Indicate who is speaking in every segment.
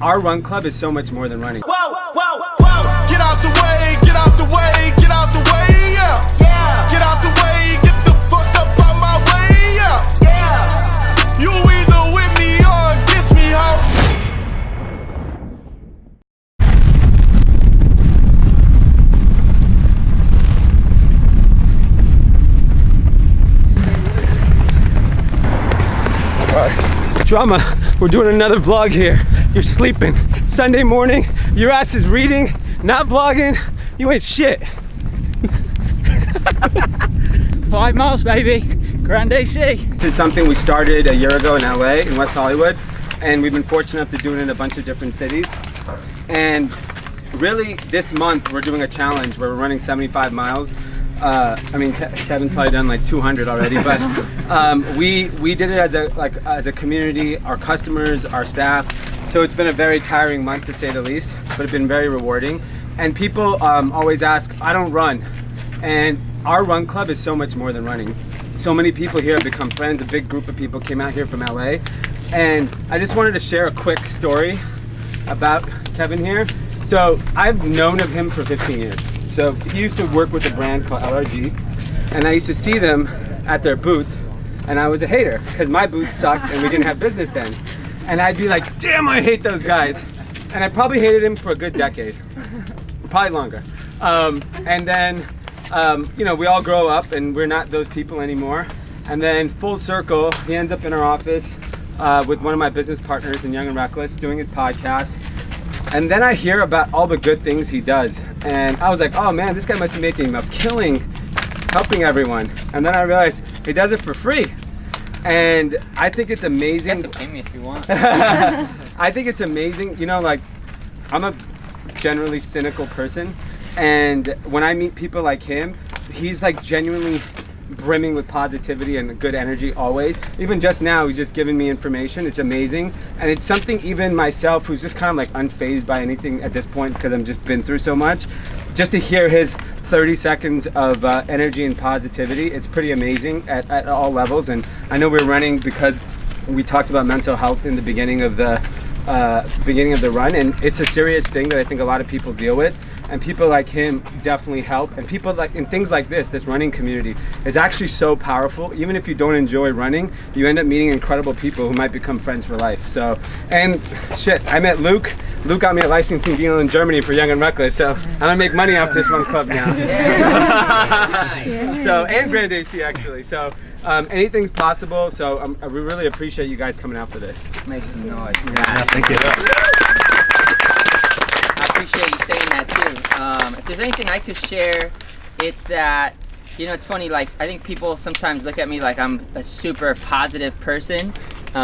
Speaker 1: Our run club is so much more than running.
Speaker 2: Whoa, whoa, whoa. Get out the way, get out the way, get out the way, yeah. Yeah. Get out the way, get the fuck up out my way, yeah. Yeah. You either with me or against me, ho.
Speaker 1: Drama, we're doing another vlog here. You're sleeping. Sunday morning, your ass is reading, not vlogging. You ain't shit.
Speaker 3: 5 miles, baby. Grand AC.
Speaker 1: This is something we started a year ago in LA, in West Hollywood, and we've been fortunate enough to do it in a bunch of different cities. And really, this month we're doing a challenge where we're running 75 miles. I mean, Kevin's probably done like 200 already, but we did it as a community, our customers, our staff. So it's been a very tiring month to say the least, but it's been very rewarding. And people always ask, I don't run. And our run club is so much more than running. So many people here have become friends. A big group of people came out here from LA. And I just wanted to share a quick story about Kevin here. So I've known of him for 15 years. So he used to work with a brand called LRG, and I used to see them at their booth, and I was a hater because my booth sucked and we didn't have business then. And I'd be like, damn, I hate those guys. And I probably hated him for a good decade, probably longer. And then, you know, we all grow up and we're not those people anymore. And then full circle, he ends up in our office with one of my business partners in Young and Reckless doing his podcast. And then I hear about all the good things he does. And I was like, oh man, this guy must be making a killing, helping everyone. And then I realized he does it for free. And I think it's amazing.
Speaker 3: You guys can pay me if you want.
Speaker 1: I think it's amazing. You know, like, I'm a generally cynical person. And when I meet people like him, he's like genuinely brimming with positivity and good energy always. Even just now, he's just giving me information. It's amazing. And it's something even myself, who's just kind of like unfazed by anything at this point because I've just been through so much, just to hear his 30 seconds of energy and positivity, it's pretty amazing at all levels. And I know we're running because we talked about mental health in the beginning of the run, and it's a serious thing that I think a lot of people deal with. And people like him definitely help. And people like in things like this running community is actually so powerful. Even if you don't enjoy running, you end up meeting incredible people who might become friends for life. So, and shit, I met Luke. Luke got me a licensing deal in Germany for Young and Reckless. So I'm gonna make money off this run club now. So, and Grand AC actually. So anything's possible. So we really appreciate you guys coming out for this.
Speaker 3: Make some noise.
Speaker 1: Yeah, thank you.
Speaker 3: I appreciate you saying that too. If there's anything I could share, it's that, you know, it's funny, like, I think people sometimes look at me like I'm a super positive person,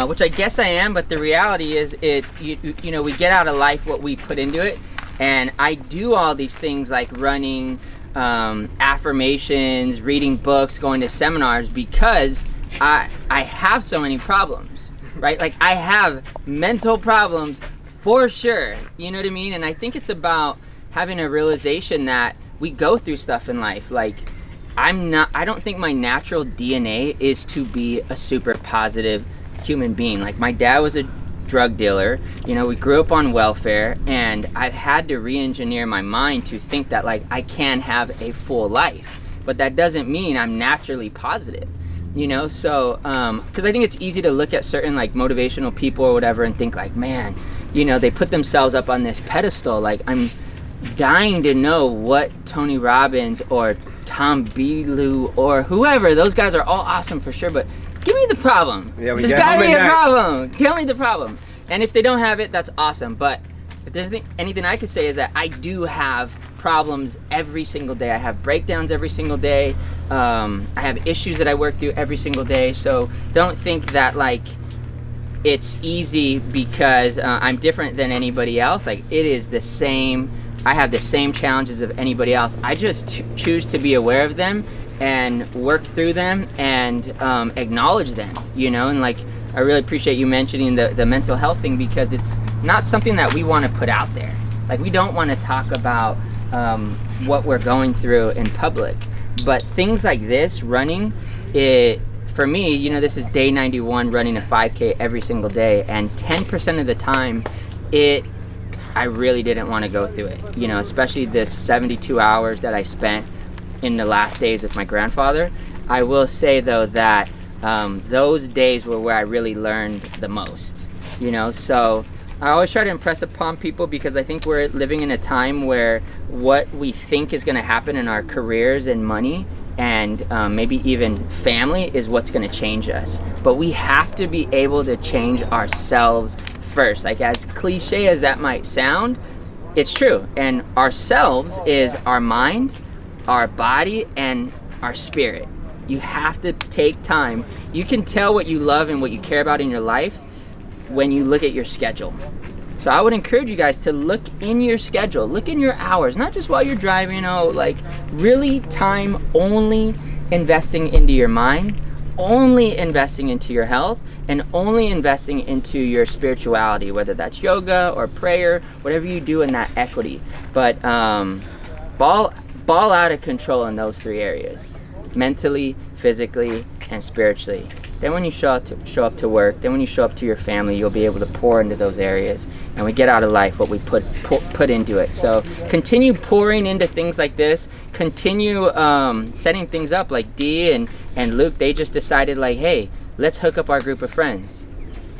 Speaker 3: which I guess I am, but the reality is you know, we get out of life what we put into it. And I do all these things like running, affirmations, reading books, going to seminars, because I have so many problems, right? Like, I have mental problems for sure, you know what I mean? And I think it's about having a realization that we go through stuff in life. Like, I don't think my natural DNA is to be a super positive human being. Like, my dad was a drug dealer, you know, we grew up on welfare, and I've had to re-engineer my mind to think that, like, I can have a full life. But that doesn't mean I'm naturally positive, you know? So, because I think it's easy to look at certain, like, motivational people or whatever and think, like, man, you know, they put themselves up on this pedestal. Like, I'm dying to know what Tony Robbins or Tom Bilyeu or whoever, those guys are all awesome for sure, but give me the problem.
Speaker 1: Yeah,
Speaker 3: there's gotta be a problem. Tell me the problem. And if they don't have it, that's awesome. But if there's anything I could say is that I do have problems every single day. I have breakdowns every single day. I have issues that I work through every single day. So don't think that, like, it's easy because I'm different than anybody else. Like, it is the same. I have the same challenges of anybody else. I just choose to be aware of them and work through them and acknowledge them, you know? And, like, I really appreciate you mentioning the mental health thing, because it's not something that we want to put out there. Like, we don't want to talk about what we're going through in public. But things like this, running, for me, you know, this is day 91 running a 5K every single day, and 10% of the time I really didn't want to go through it, you know, especially this 72 hours that I spent in the last days with my grandfather. I will say though that those days were where I really learned the most, you know. So I always try to impress upon people, because I think we're living in a time where what we think is going to happen in our careers and money and maybe even family is what's going to change us. But we have to be able to change ourselves first. Like, as cliche as that might sound, it's true. And ourselves is our mind, our body, and our spirit. You have to take time. You can tell what you love and what you care about in your life when you look at your schedule. So I would encourage you guys to look in your schedule, look in your hours, not just while you're driving, you know, like really time only investing into your mind, only investing into your health, and only investing into your spirituality, whether that's yoga or prayer, whatever you do in that equity. But ball out of control in those three areas: mentally, physically, and spiritually. Then when you show up to work, then when you show up to your family, you'll be able to pour into those areas, and we get out of life what we put into it. So continue pouring into things like this. Continue setting things up. Like Dee and Luke, they just decided, like, hey, let's hook up our group of friends,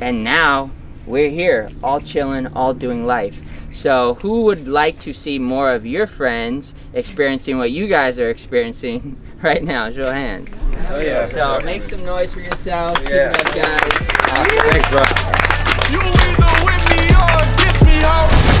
Speaker 3: and now we're here, all chilling, all doing life. So who would like to see more of your friends experiencing what you guys are experiencing right now? Show of hands.
Speaker 1: Oh yeah.
Speaker 3: So make some noise for yourselves.
Speaker 1: Yeah.
Speaker 3: Keep it up, guys.
Speaker 1: Awesome. Thanks, bro.
Speaker 2: You either with me or against me, ho.